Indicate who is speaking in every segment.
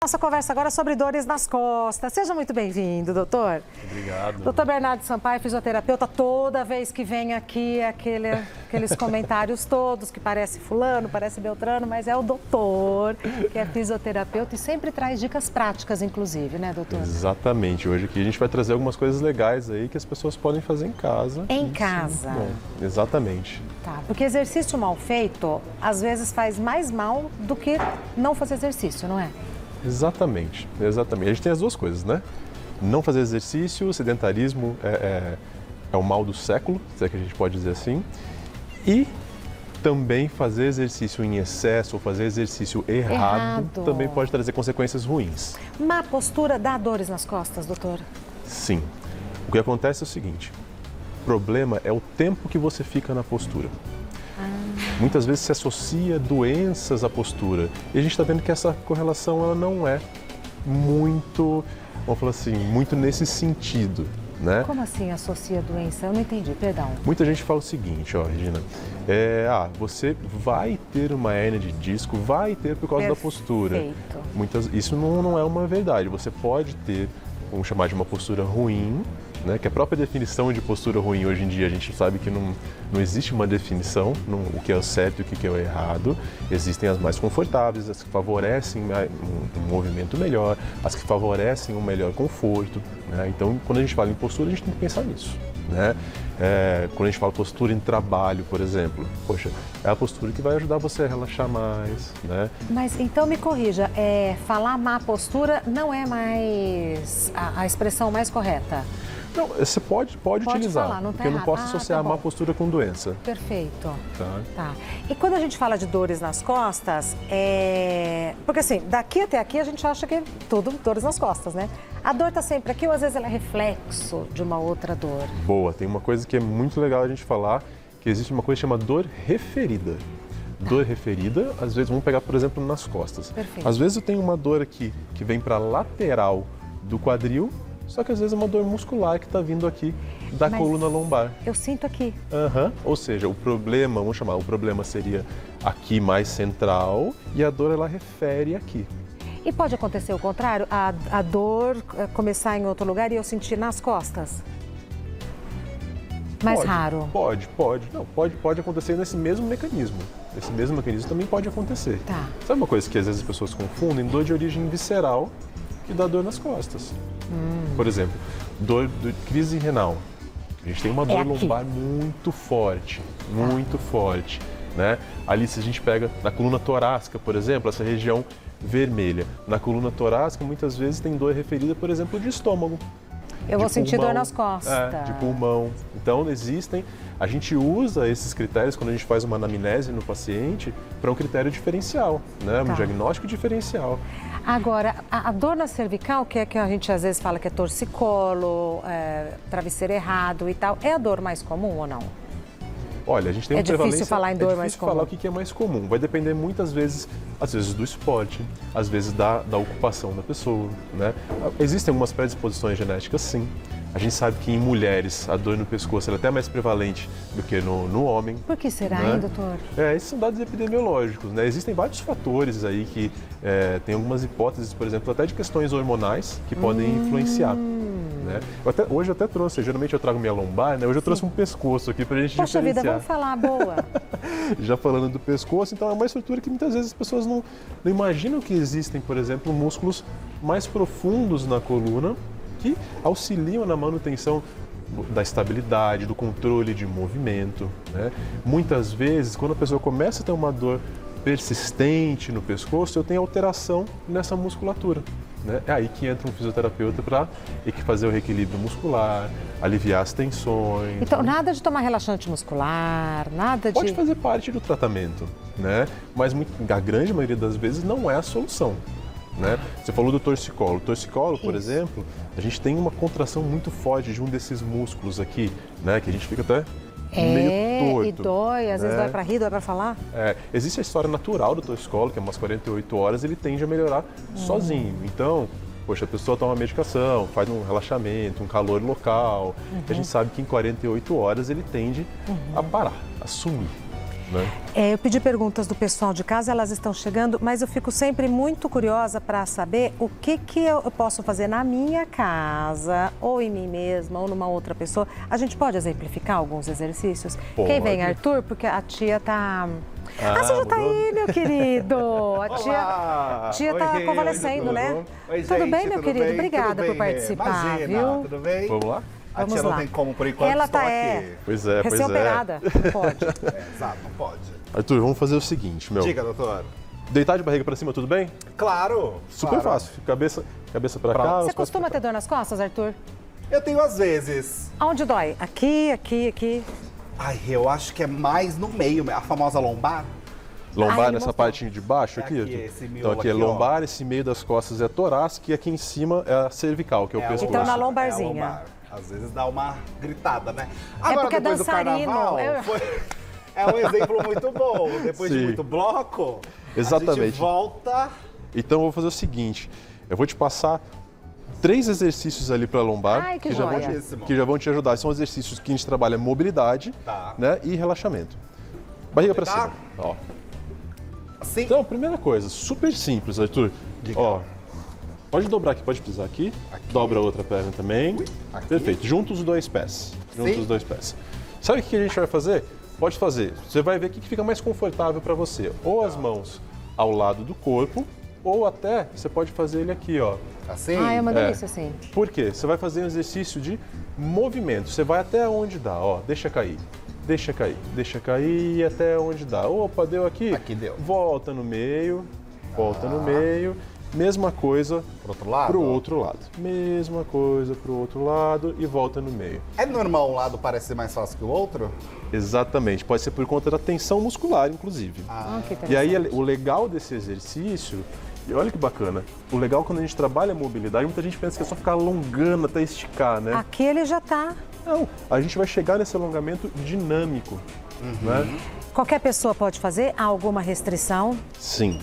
Speaker 1: Nossa conversa agora é sobre dores nas costas. Seja muito bem-vindo, doutor.
Speaker 2: Obrigado.
Speaker 1: Doutor Bernardo Sampaio, fisioterapeuta, toda vez que vem aqui, aqueles comentários todos que parece fulano, parece Beltrano, mas é o doutor, que é fisioterapeuta e sempre traz dicas práticas, inclusive, né, doutor?
Speaker 2: Exatamente. Hoje aqui a gente vai trazer algumas coisas legais aí que as pessoas podem fazer em casa.
Speaker 1: Em casa.
Speaker 2: Bom, exatamente.
Speaker 1: Tá, porque exercício mal feito, às vezes faz mais mal do que não fazer exercício, não é?
Speaker 2: Exatamente, exatamente. A gente tem as duas coisas, né? Não fazer exercício, o sedentarismo é o mal do século, se é que a gente pode dizer assim. E também fazer exercício em excesso ou fazer exercício errado também pode trazer consequências ruins.
Speaker 1: Má postura dá dores nas costas, doutor?
Speaker 2: Sim. O que acontece é o seguinte, o problema é o tempo que você fica na postura. Muitas vezes se associa doenças à postura e a gente está vendo que essa correlação ela não é muito, vamos falar assim, muito nesse sentido, né?
Speaker 1: Como assim associa doença? Eu não entendi, perdão.
Speaker 2: Muita gente fala o seguinte, ó, Regina, você vai ter uma hérnia de disco, vai ter por causa da postura. Isso não é uma verdade, você pode ter, vamos chamar de uma postura ruim, né, que a própria definição de postura ruim hoje em dia a gente sabe que não existe uma definição, o que é o certo e o que é o errado. Existem as mais confortáveis, as que favorecem um movimento melhor, as que favorecem um melhor conforto, né? Então, quando a gente fala em postura, a gente tem que pensar nisso, né? Quando a gente fala postura em trabalho, por exemplo, poxa, é a postura que vai ajudar você a relaxar mais, né?
Speaker 1: Mas então me corrija, falar má postura não é mais a expressão mais correta?
Speaker 2: Não, você pode utilizar,
Speaker 1: falar, não tá
Speaker 2: porque eu não posso associar a má postura com doença.
Speaker 1: Perfeito.
Speaker 2: Tá.
Speaker 1: E quando a gente fala de dores nas costas, porque assim, daqui até aqui a gente acha que é tudo dores nas costas, né? A dor tá sempre aqui ou às vezes ela é reflexo de uma outra dor? Boa,
Speaker 2: tem uma coisa que é muito legal a gente falar, que existe uma coisa que chama dor referida. Dor referida, às vezes, vamos pegar, por exemplo, nas costas.
Speaker 1: Perfeito.
Speaker 2: Às vezes eu tenho uma dor aqui que vem para a lateral do quadril, só que às vezes é uma dor muscular que está vindo aqui da coluna lombar.
Speaker 1: Eu sinto aqui.
Speaker 2: Ou seja, o problema, vamos chamar, o problema seria aqui mais central e a dor ela refere aqui.
Speaker 1: E pode acontecer o contrário? A dor começar em outro lugar e eu sentir nas costas? Mais raro?
Speaker 2: Pode acontecer nesse mesmo mecanismo. Esse mesmo mecanismo também pode acontecer.
Speaker 1: Tá.
Speaker 2: Sabe uma coisa que às vezes as pessoas confundem? Dor de origem visceral que dá dor nas costas. Por exemplo, crise renal. A gente tem uma dor lombar muito forte, né? Ali se a gente pega na coluna torácica, por exemplo, essa região vermelha. Na coluna torácica muitas vezes tem dor referida, por exemplo, de estômago.
Speaker 1: Eu vou sentir dor nas costas.
Speaker 2: De pulmão. Então a gente usa esses critérios quando a gente faz uma anamnese no paciente para um critério diferencial, né? Um diagnóstico diferencial.
Speaker 1: Agora, a dor na cervical, que é que a gente às vezes fala que é torcicolo, travesseiro errado e tal, é a dor mais comum ou não?
Speaker 2: Olha, a gente tem uma prevalência...
Speaker 1: É difícil falar em dor mais comum.
Speaker 2: falar o que é mais comum. Vai depender muitas vezes, às vezes do esporte, às vezes da ocupação da pessoa, né? Existem algumas predisposições genéticas, sim. A gente sabe que em mulheres a dor no pescoço é até mais prevalente do que no homem.
Speaker 1: Por que será,
Speaker 2: né?
Speaker 1: hein, doutor?
Speaker 2: Esses são dados epidemiológicos, né? Existem vários fatores aí que tem algumas hipóteses, por exemplo, até de questões hormonais que podem influenciar. Né? Hoje eu até trouxe, geralmente eu trago minha lombar, né? Hoje eu trouxe um pescoço aqui pra gente
Speaker 1: diferenciar. Poxa vida, vamos falar, boa.
Speaker 2: Já falando do pescoço, então é uma estrutura que muitas vezes as pessoas não imaginam que existem, por exemplo, músculos mais profundos na coluna que auxiliam na manutenção da estabilidade, do controle de movimento, né? Muitas vezes, quando a pessoa começa a ter uma dor persistente no pescoço, eu tenho alteração nessa musculatura, né? É aí que entra um fisioterapeuta para fazer o reequilíbrio muscular, aliviar as tensões.
Speaker 1: Então, nada de tomar relaxante muscular, nada de...
Speaker 2: Pode fazer parte do tratamento, né? Mas a grande maioria das vezes não é a solução. Né? Você falou do torcicolo. O torcicolo, por exemplo, a gente tem uma contração muito forte de um desses músculos aqui, né? Que a gente fica até meio torto.
Speaker 1: E dói, às vezes dói para rir, dói para falar.
Speaker 2: Existe a história natural do torcicolo, que é umas 48 horas, ele tende a melhorar sozinho. Então, poxa, a pessoa toma uma medicação, faz um relaxamento, um calor local. A gente sabe que em 48 horas ele tende a parar, a sumir. né?
Speaker 1: Eu pedi perguntas do pessoal de casa, elas estão chegando, mas eu fico sempre muito curiosa para saber o que eu posso fazer na minha casa, ou em mim mesma, ou numa outra pessoa. A gente pode exemplificar alguns exercícios?
Speaker 2: Pode.
Speaker 1: Quem vem, Arthur? Porque a tia tá... você já tá aí, meu querido. A tia tá convalescendo, né?
Speaker 3: Oi,
Speaker 1: tudo
Speaker 3: gente,
Speaker 1: bem, meu querido?
Speaker 3: bem?
Speaker 1: Obrigada por
Speaker 3: bem,
Speaker 1: participar,
Speaker 3: Imagina,
Speaker 1: viu?
Speaker 3: tudo bem?
Speaker 2: Vamos lá?
Speaker 3: A
Speaker 1: Vamos
Speaker 3: tia
Speaker 1: lá.
Speaker 3: não tem como por enquanto,
Speaker 1: Ela
Speaker 3: estou
Speaker 1: tá
Speaker 3: aqui.
Speaker 2: Pois é.
Speaker 1: Recém-operada, pode.
Speaker 3: Exato, não pode.
Speaker 2: Arthur, vamos fazer o seguinte, meu.
Speaker 3: Diga, doutor.
Speaker 2: Deitar de barriga pra cima, tudo bem?
Speaker 3: Claro.
Speaker 2: Super
Speaker 3: claro.
Speaker 2: fácil. Cabeça pra cá.
Speaker 1: Você
Speaker 2: os pés
Speaker 1: costuma
Speaker 2: pra cá.
Speaker 1: ter dor nas costas, Arthur?
Speaker 3: Eu tenho às vezes.
Speaker 1: Aonde dói? Aqui, aqui, aqui.
Speaker 3: Ai, eu acho que é mais no meio, a famosa lombar.
Speaker 2: Lombar
Speaker 1: ele
Speaker 2: nessa
Speaker 1: mostrou.
Speaker 2: partinha de baixo aqui?
Speaker 3: Aqui,
Speaker 2: Arthur?
Speaker 3: esse miolo
Speaker 2: Então aqui é
Speaker 3: aqui, ó.
Speaker 2: lombar, esse meio das costas é torácico e aqui em cima é a cervical, que é o
Speaker 3: a
Speaker 2: pescoço.
Speaker 1: Então, na
Speaker 3: lombar,
Speaker 1: lombarzinha.
Speaker 3: é a lombar. Às vezes dá uma gritada, né?
Speaker 1: porque é
Speaker 3: depois do
Speaker 1: dançarino,
Speaker 3: carnaval, é um exemplo muito bom. Depois de
Speaker 2: Sim.
Speaker 3: muito bloco, a
Speaker 2: Exatamente.
Speaker 3: gente volta...
Speaker 2: Então eu vou fazer o seguinte, eu vou te passar 3 exercícios ali para lombar
Speaker 1: Ai, que
Speaker 2: já vão
Speaker 1: joia.
Speaker 2: que já vão te ajudar. São exercícios que a gente trabalha mobilidade,
Speaker 3: Tá.
Speaker 2: né, e relaxamento. Barriga para
Speaker 3: Tá.
Speaker 2: cima. Ó.
Speaker 3: Assim,
Speaker 2: Então, primeira coisa, super simples, Arthur.
Speaker 3: Diga.
Speaker 2: Ó. Pode dobrar aqui, pode pisar aqui. Dobra a outra perna também.
Speaker 3: aqui.
Speaker 2: Perfeito. Junta os 2 pés. Junta
Speaker 3: Sim.
Speaker 2: os 2 pés. Sabe o que a gente vai fazer? Pode fazer. Você vai ver o que fica mais confortável para você. Ou as mãos ao lado do corpo, ou até você pode fazer ele aqui, ó.
Speaker 3: assim.
Speaker 1: Ah, é uma delícia, sim.
Speaker 2: Por quê? Você vai fazer um exercício de movimento. Você vai até onde dá, ó. Deixa cair. Deixa cair. Deixa cair até onde dá. Opa, deu aqui?
Speaker 3: Aqui deu.
Speaker 2: Volta no meio. Volta no meio. Mesma coisa
Speaker 3: Pro outro lado?
Speaker 2: pro outro lado. Mesma coisa pro outro lado e volta no meio.
Speaker 3: É normal um lado parecer mais fácil que o outro?
Speaker 2: Exatamente. Pode ser por conta da tensão muscular, inclusive.
Speaker 1: Ah, que
Speaker 2: E aí,
Speaker 1: interessante.
Speaker 2: o legal desse exercício, e olha que bacana, o legal quando a gente trabalha a mobilidade, muita gente pensa que é só ficar alongando até esticar, né?
Speaker 1: Aqui ele já tá.
Speaker 2: Não, a gente vai chegar nesse alongamento dinâmico, né?
Speaker 1: Qualquer pessoa pode fazer? Há alguma restrição?
Speaker 2: Sim.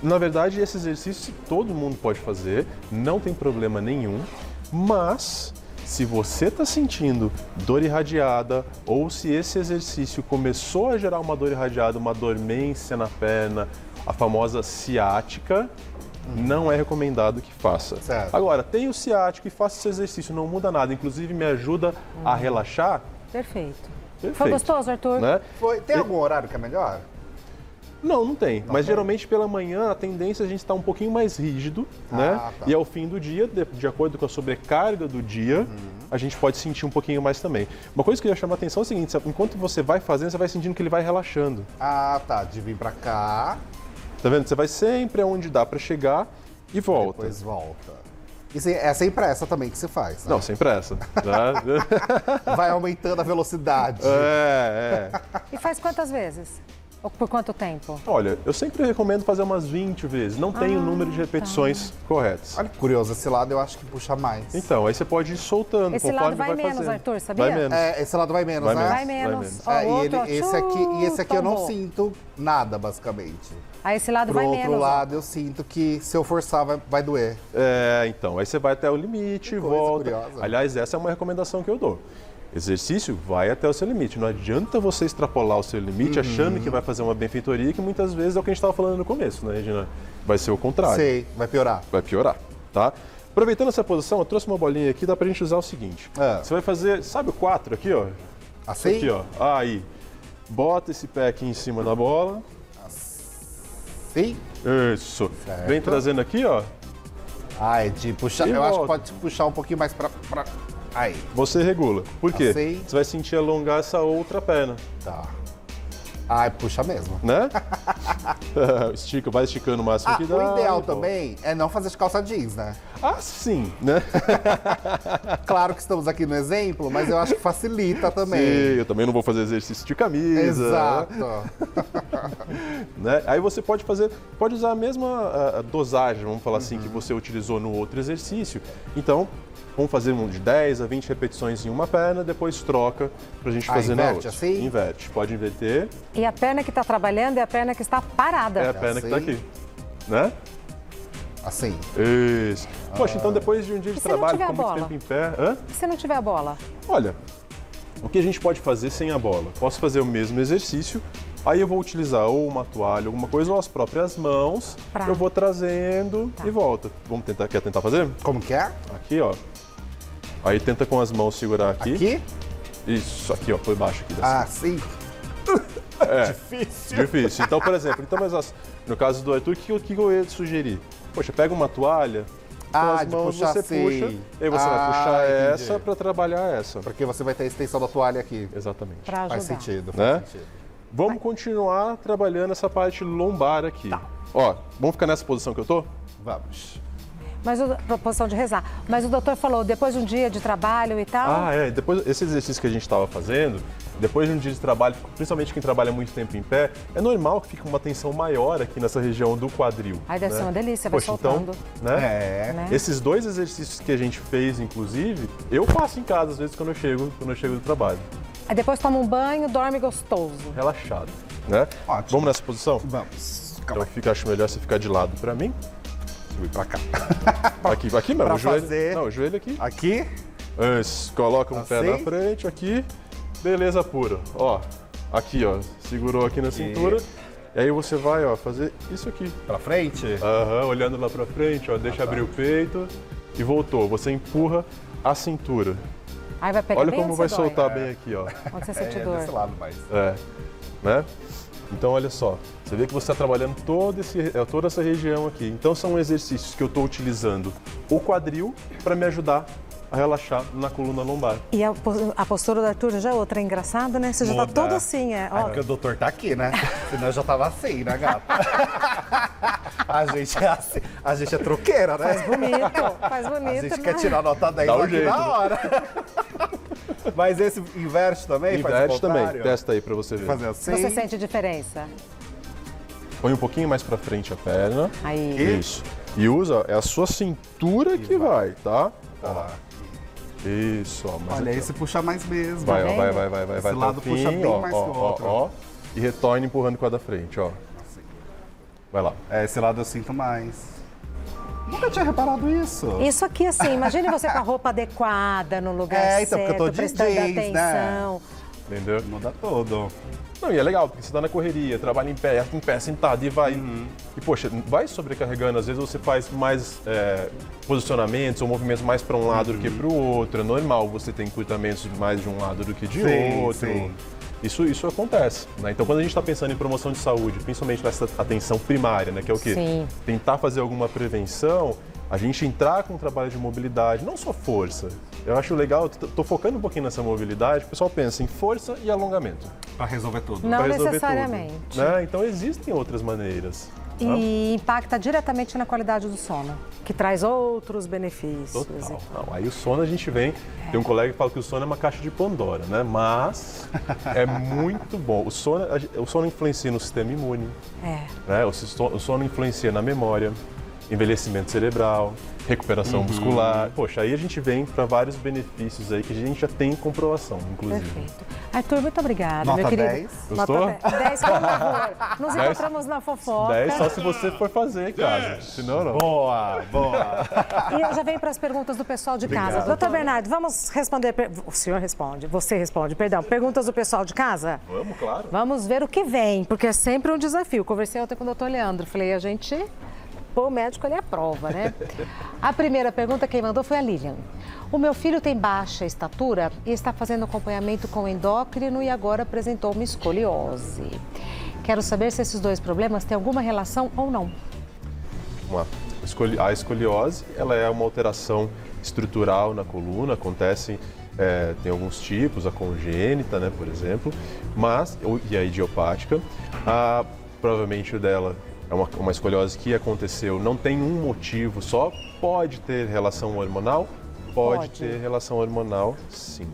Speaker 2: Na verdade, esse exercício todo mundo pode fazer, não tem problema nenhum, mas se você está sentindo dor irradiada ou se esse exercício começou a gerar uma dor irradiada, uma dormência na perna, a famosa ciática, não é recomendado que faça.
Speaker 3: Certo.
Speaker 2: Agora, tem o ciático e faça esse exercício, não muda nada, inclusive me ajuda a relaxar.
Speaker 1: Perfeito.
Speaker 2: Perfeito.
Speaker 1: Foi gostoso, Arthur?
Speaker 2: Né?
Speaker 3: Tem algum horário que é melhor?
Speaker 2: Não tem. Mas
Speaker 3: tem?
Speaker 2: geralmente pela manhã a tendência é a gente estar um pouquinho mais rígido, né?
Speaker 3: tá.
Speaker 2: E ao fim do dia, de acordo com a sobrecarga do dia, a gente pode sentir um pouquinho mais também. Uma coisa que eu ia chamar a atenção é o seguinte, enquanto você vai fazendo, você vai sentindo que ele vai relaxando.
Speaker 3: Ah, tá. De vir pra cá,
Speaker 2: Tá vendo? Você vai sempre aonde dá pra chegar e volta.
Speaker 3: depois volta. E é sem pressa também que se faz, né?
Speaker 2: Não, sem pressa. Tá?
Speaker 3: Vai aumentando a velocidade.
Speaker 2: É.
Speaker 1: E faz quantas vezes? Ou por quanto tempo?
Speaker 2: Olha, eu sempre recomendo fazer umas 20 vezes. Não tem o número de repetições corretas.
Speaker 3: Olha que curioso, esse lado eu acho que puxa mais.
Speaker 2: Então, aí você pode ir soltando
Speaker 1: Esse
Speaker 2: conforme
Speaker 1: lado vai menos,
Speaker 2: fazendo.
Speaker 1: Arthur, sabia?
Speaker 2: Vai menos.
Speaker 3: Esse lado vai menos,
Speaker 2: Vai
Speaker 3: né?
Speaker 2: menos.
Speaker 1: Vai menos.
Speaker 2: menos.
Speaker 1: Ó, o outro, ó,
Speaker 3: Esse aqui eu não
Speaker 1: tombou.
Speaker 3: sinto nada, basicamente.
Speaker 1: Aí esse lado
Speaker 3: Pro
Speaker 1: vai
Speaker 3: outro
Speaker 1: menos. ó.
Speaker 3: lado, eu sinto que se eu forçar, vai doer.
Speaker 2: Então, aí você vai até o limite e
Speaker 3: coisa
Speaker 2: volta.
Speaker 3: curiosa.
Speaker 2: Aliás, essa é uma recomendação que eu dou. Exercício vai até o seu limite. Não adianta você extrapolar o seu limite achando que vai fazer uma benfeitoria, que muitas vezes é o que a gente estava falando no começo, né, Regina? Vai ser o contrário.
Speaker 3: Sei, vai piorar.
Speaker 2: Vai piorar, tá? Aproveitando essa posição, eu trouxe uma bolinha aqui, dá pra gente usar o seguinte.
Speaker 3: É.
Speaker 2: Você vai fazer, sabe o 4 aqui, ó?
Speaker 3: Assim?
Speaker 2: Aqui, ó. Aí. Bota esse pé aqui em cima da bola.
Speaker 3: Sim?
Speaker 2: Isso.
Speaker 3: Certo.
Speaker 2: Vem trazendo aqui, ó.
Speaker 3: Ah, é de puxar.
Speaker 2: E
Speaker 3: Eu acho que
Speaker 2: volta.
Speaker 3: pode puxar um pouquinho mais pra. Aí.
Speaker 2: Você regula. Por quê?
Speaker 3: Assim.
Speaker 2: Você vai sentir alongar essa outra perna,
Speaker 3: Tá. Ai, puxa mesmo.
Speaker 2: né? Estica, vai esticando o máximo que dá.
Speaker 3: O ideal
Speaker 2: e volta.
Speaker 3: também é não fazer de calça jeans, né?
Speaker 2: Ah, sim, né?
Speaker 3: Claro que estamos aqui no exemplo, mas eu acho que facilita também.
Speaker 2: Sim, eu também não vou fazer exercício de camisa.
Speaker 3: Exato.
Speaker 2: Né? Aí você pode usar a mesma dosagem, vamos falar assim, que você utilizou no outro exercício. Então, vamos fazer de 10 a 20 repetições em uma perna, depois troca pra gente fazer na
Speaker 3: inverte
Speaker 2: outra.
Speaker 3: assim?
Speaker 2: Inverte, pode inverter,
Speaker 1: E a perna que está trabalhando é a perna que está parada.
Speaker 2: é a perna que tá
Speaker 3: assim?
Speaker 2: aqui, né?
Speaker 3: Assim.
Speaker 2: Isso. Poxa, então depois de um dia de
Speaker 1: E se não
Speaker 2: trabalho,
Speaker 1: tiver
Speaker 2: fica muito
Speaker 1: bola?
Speaker 2: tempo em pé. Hã?
Speaker 1: E se não tiver a bola?
Speaker 2: Olha, o que a gente pode fazer sem a bola? Posso fazer o mesmo exercício Aí eu vou utilizar ou uma toalha, alguma coisa, ou as próprias mãos. Eu vou trazendo e volta. Vamos tentar, quer tentar fazer?
Speaker 3: Como que é?
Speaker 2: Aqui, ó. Aí tenta com as mãos segurar aqui.
Speaker 3: Aqui?
Speaker 2: Isso, aqui, ó, por baixo aqui.
Speaker 3: Sim.
Speaker 2: Difícil. Então, por exemplo, no caso do Arthur, o que eu ia sugerir? Poxa, pega uma toalha, com as mãos
Speaker 3: puxar
Speaker 2: você
Speaker 3: assim.
Speaker 2: puxa, e aí você vai puxar
Speaker 3: entendi.
Speaker 2: essa para trabalhar essa.
Speaker 3: Porque você vai ter a extensão da toalha aqui.
Speaker 2: Exatamente.
Speaker 1: Pra ajudar.
Speaker 3: Faz sentido,
Speaker 2: Né?
Speaker 3: faz sentido.
Speaker 2: Vamos continuar trabalhando essa parte lombar aqui. Ó, vamos ficar nessa posição que eu tô?
Speaker 3: Vamos.
Speaker 1: Mas a posição de rezar. Mas o doutor falou, depois de um dia de trabalho e tal...
Speaker 2: Depois, esse exercício que a gente estava fazendo, depois de um dia de trabalho, principalmente quem trabalha muito tempo em pé, é normal que fique uma tensão maior aqui nessa região do quadril.
Speaker 1: Aí deve ser uma delícia, vai
Speaker 2: Poxa,
Speaker 1: soltando.
Speaker 2: Então, né? Esses dois exercícios que a gente fez, inclusive, eu faço em casa, às vezes, quando eu chego do trabalho.
Speaker 1: Aí depois toma um banho, dorme gostoso.
Speaker 2: Relaxado, né?
Speaker 3: Ótimo.
Speaker 2: Vamos nessa posição?
Speaker 3: Vamos.
Speaker 2: Então acho melhor você ficar de lado para mim.
Speaker 3: Subir pra cá.
Speaker 2: Aqui mesmo,
Speaker 3: Pra
Speaker 2: o joelho.
Speaker 3: fazer-
Speaker 2: Não, o joelho aqui.
Speaker 3: Aqui?
Speaker 2: Isso, coloca um pé
Speaker 3: Assim?
Speaker 2: na frente, aqui. Beleza pura. Ó, aqui, ó. Segurou aqui na cintura. E aí você vai, ó, fazer isso aqui.
Speaker 3: Pra frente?
Speaker 2: Olhando lá pra frente, ó. Deixa abrir o peito. E voltou. Você empurra a cintura.
Speaker 1: Aí vai pegar
Speaker 2: Olha
Speaker 1: bem
Speaker 2: como
Speaker 1: onde
Speaker 2: vai
Speaker 1: você dói.
Speaker 2: soltar bem aqui, ó.
Speaker 1: Onde você sente dor.
Speaker 3: Desse lado mais.
Speaker 2: Né? Então, olha só, você vê que você está trabalhando toda essa região aqui. Então, são exercícios que eu estou utilizando o quadril para me ajudar a relaxar na coluna lombar.
Speaker 1: E a postura do Arthur já é outra, é engraçado, né? Você já tá
Speaker 3: Muda.
Speaker 1: todo assim,
Speaker 3: É porque o doutor tá aqui, né? Senão eu já tava assim, né, gata? A gente é assim, a gente é troqueira, né?
Speaker 1: Faz bonito.
Speaker 3: A gente
Speaker 1: né?
Speaker 3: quer tirar nota 10
Speaker 2: Dá um
Speaker 3: aqui
Speaker 2: jeito,
Speaker 3: na
Speaker 2: né?
Speaker 3: hora. Mas esse inverte também? faz o
Speaker 2: Inverte também,
Speaker 3: contrário?
Speaker 2: testa aí para você ver.
Speaker 3: Fazer assim.
Speaker 1: Você sente diferença?
Speaker 2: Põe um pouquinho mais para frente a perna.
Speaker 1: Aí.
Speaker 2: Isso. E usa, é a sua cintura que vai, tá? Ó. Isso, ó. Mas
Speaker 3: Olha,
Speaker 2: aqui,
Speaker 3: esse puxa mais mesmo.
Speaker 2: vai, ó,
Speaker 1: vendo?
Speaker 2: vai.
Speaker 3: Esse
Speaker 2: Até o
Speaker 3: lado puxa
Speaker 2: fim,
Speaker 3: bem
Speaker 2: ó,
Speaker 3: mais
Speaker 2: ó,
Speaker 3: que o
Speaker 2: ó,
Speaker 3: outro.
Speaker 2: ó. E retorna empurrando com a da frente, ó. Vai lá.
Speaker 3: Esse lado eu sinto mais. Nunca tinha reparado isso.
Speaker 1: Isso aqui, assim, imagine você com a roupa adequada, no lugar
Speaker 3: então,
Speaker 1: certo,
Speaker 3: porque eu tô de
Speaker 1: prestando
Speaker 3: jeans, né?
Speaker 1: atenção.
Speaker 2: Entendeu?
Speaker 3: Muda todo.
Speaker 2: Não, e é legal, porque você tá na correria, trabalha em pé, sentado e vai. E, poxa, vai sobrecarregando. Às vezes você faz mais posicionamentos ou movimentos mais para um lado do que para o outro. É normal você ter encurtamentos mais de um lado do que de outro.
Speaker 3: Sim.
Speaker 2: Isso acontece, né? Então, quando a gente está pensando em promoção de saúde, principalmente nessa atenção primária, né? Que é o quê?
Speaker 1: Sim.
Speaker 2: Tentar fazer alguma prevenção, a gente entrar com um trabalho de mobilidade, não só força. Eu acho legal, tô focando um pouquinho nessa mobilidade, o pessoal pensa em força e alongamento.
Speaker 3: Pra resolver tudo.
Speaker 1: Não
Speaker 2: Pra resolver
Speaker 1: necessariamente.
Speaker 2: tudo, né? Então, existem outras maneiras.
Speaker 1: E impacta diretamente na qualidade do sono, que traz outros benefícios.
Speaker 2: Total. Não, aí o sono a gente vem. Tem um colega que fala que o sono é uma caixa de Pandora, né? Mas é muito bom. O sono influencia no sistema imune. Né? O sono influencia na memória, envelhecimento cerebral, recuperação muscular. Poxa, aí a gente vem para vários benefícios aí que a gente já tem comprovação, inclusive.
Speaker 1: Perfeito. Arthur, muito obrigada,
Speaker 3: Nota
Speaker 1: meu querido.
Speaker 3: 10.
Speaker 2: Gostou?
Speaker 1: Nota 10 com horror. Nos encontramos na fofoca.
Speaker 2: 10 só se você for fazer em casa. Senão, não.
Speaker 3: Boa.
Speaker 1: E eu já venho para as perguntas do pessoal de casa. Doutor Bernardo, vamos responder. O senhor responde, você responde, perdão. Perguntas do pessoal de casa?
Speaker 2: Vamos, claro.
Speaker 1: Vamos ver o que vem, porque é sempre um desafio. Conversei ontem com o doutor Leandro. Falei, a gente pô o médico ali à prova, né? A primeira pergunta quem mandou foi a Lilian. O meu filho tem baixa estatura e está fazendo acompanhamento com endócrino e agora apresentou uma escoliose. Quero saber se esses dois problemas têm alguma relação ou não.
Speaker 2: Vamos lá. A escoliose, ela é uma alteração estrutural na coluna, acontece, tem alguns tipos, a congênita, né, por exemplo, e a idiopática. Provavelmente o dela é uma escoliose que aconteceu, não tem um motivo só, pode ter relação hormonal? Pode ter relação hormonal, sim.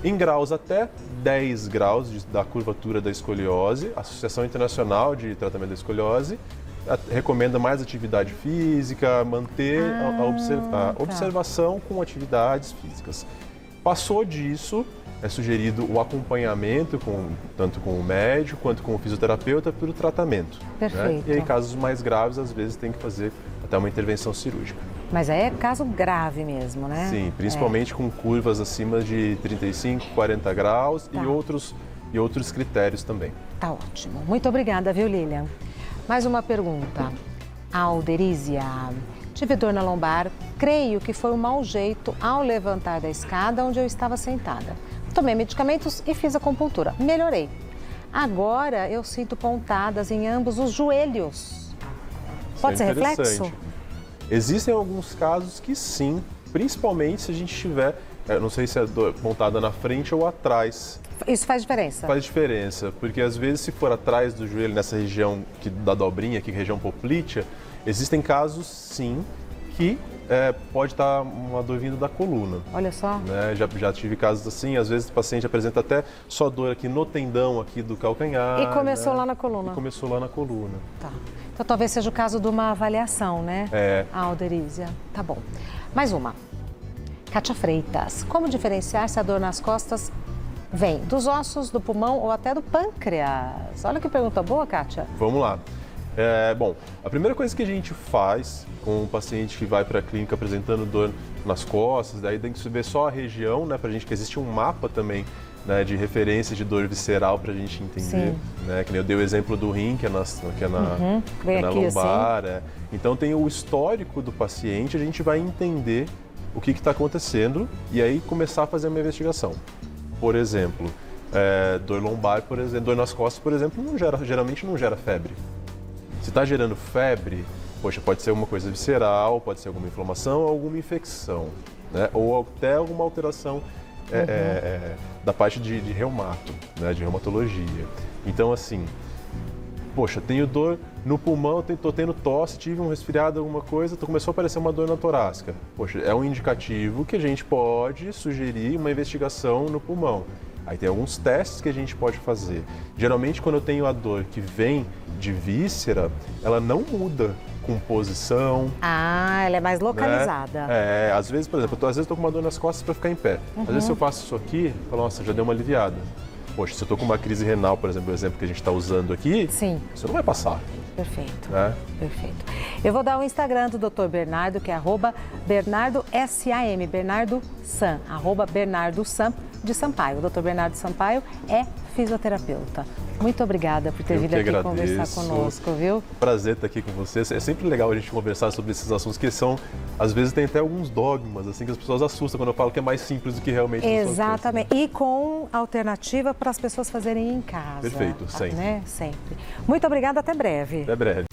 Speaker 2: Em graus até 10 graus da curvatura da escoliose, a Associação Internacional de Tratamento da Escoliose recomenda mais atividade física, manter a observação com atividades físicas. Passou disso, é sugerido o acompanhamento tanto com o médico quanto com o fisioterapeuta para o tratamento.
Speaker 1: Perfeito.
Speaker 2: Né? E aí, casos mais graves, às vezes tem que fazer até uma intervenção cirúrgica.
Speaker 1: Mas aí é caso grave mesmo, né?
Speaker 2: Sim, principalmente com curvas acima de 35, 40 graus e outros e outros critérios também.
Speaker 1: Tá ótimo. Muito obrigada, viu, Lilian? Mais uma pergunta. Alderízia. Tive dor na lombar, creio que foi um mau jeito ao levantar da escada onde eu estava sentada. Tomei medicamentos e fiz acupuntura. Melhorei. Agora eu sinto pontadas em ambos os joelhos. Pode ser reflexo?
Speaker 2: Existem alguns casos que sim, principalmente se a gente tiver, não sei se é pontada na frente ou atrás.
Speaker 1: Isso faz diferença?
Speaker 2: Faz diferença, porque às vezes se for atrás do joelho, nessa região da dobrinha, aqui, região poplítea, existem casos sim que pode estar uma dor vindo da coluna.
Speaker 1: Olha só.
Speaker 2: Né? Já tive casos assim, às vezes o paciente apresenta até só dor aqui no tendão aqui do calcanhar.
Speaker 1: E começou lá na coluna.
Speaker 2: E começou lá na coluna.
Speaker 1: Tá. Então talvez seja o caso de uma avaliação, né? A alderízia. Tá bom. Mais uma. Kátia Freitas. Como diferenciar se a dor nas costas vem dos ossos, do pulmão ou até do pâncreas? Olha que pergunta boa, Kátia.
Speaker 2: Vamos lá. Bom, a primeira coisa que a gente faz com um paciente que vai para a clínica apresentando dor nas costas, daí tem que ver só a região, né, para a gente, que existe um mapa também, né, de referência de dor visceral para a gente entender, né, que nem eu dei o exemplo do rim, que é na lombar. Assim. Então tem o histórico do paciente, a gente vai entender o que está acontecendo e aí começar a fazer uma investigação. Por exemplo, dor lombar, por exemplo, dor nas costas, por exemplo, geralmente não gera febre. Se está gerando febre, poxa, pode ser uma coisa visceral, pode ser alguma inflamação, alguma infecção, né? Ou até alguma alteração da parte de reumato, né? De reumatologia. Então, assim, poxa, tenho dor no pulmão, estou tendo tosse, tive um resfriado, alguma coisa, começou a aparecer uma dor na torácica. Poxa, é um indicativo que a gente pode sugerir uma investigação no pulmão. Aí tem alguns testes que a gente pode fazer. Geralmente, quando eu tenho a dor que vem de víscera, ela não muda com posição.
Speaker 1: Ela é mais localizada.
Speaker 2: Né? Às vezes, por exemplo, às vezes estou com uma dor nas costas para ficar em pé. Às vezes, se eu faço isso aqui, eu falo, nossa, já deu uma aliviada. Poxa, se eu estou com uma crise renal, por exemplo, o exemplo que a gente está usando aqui, isso não vai passar.
Speaker 1: Perfeito.
Speaker 2: Perfeito.
Speaker 1: Eu vou dar o Instagram do Dr. Bernardo, que é @BernardoSam, Bernardo Sam, @Bernardo Sam de Sampaio. O Dr. Bernardo Sampaio é fisioterapeuta. Muito obrigada por ter vindo aqui conversar conosco, viu?
Speaker 2: Prazer estar aqui com vocês. É sempre legal a gente conversar sobre esses assuntos que são, às vezes tem até alguns dogmas, assim, que as pessoas assustam quando eu falo que é mais simples do que realmente.
Speaker 1: Exatamente. E com alternativa para as pessoas fazerem em casa.
Speaker 2: Perfeito, sempre.
Speaker 1: Né? Sempre. Muito obrigada, até breve.
Speaker 2: Até breve.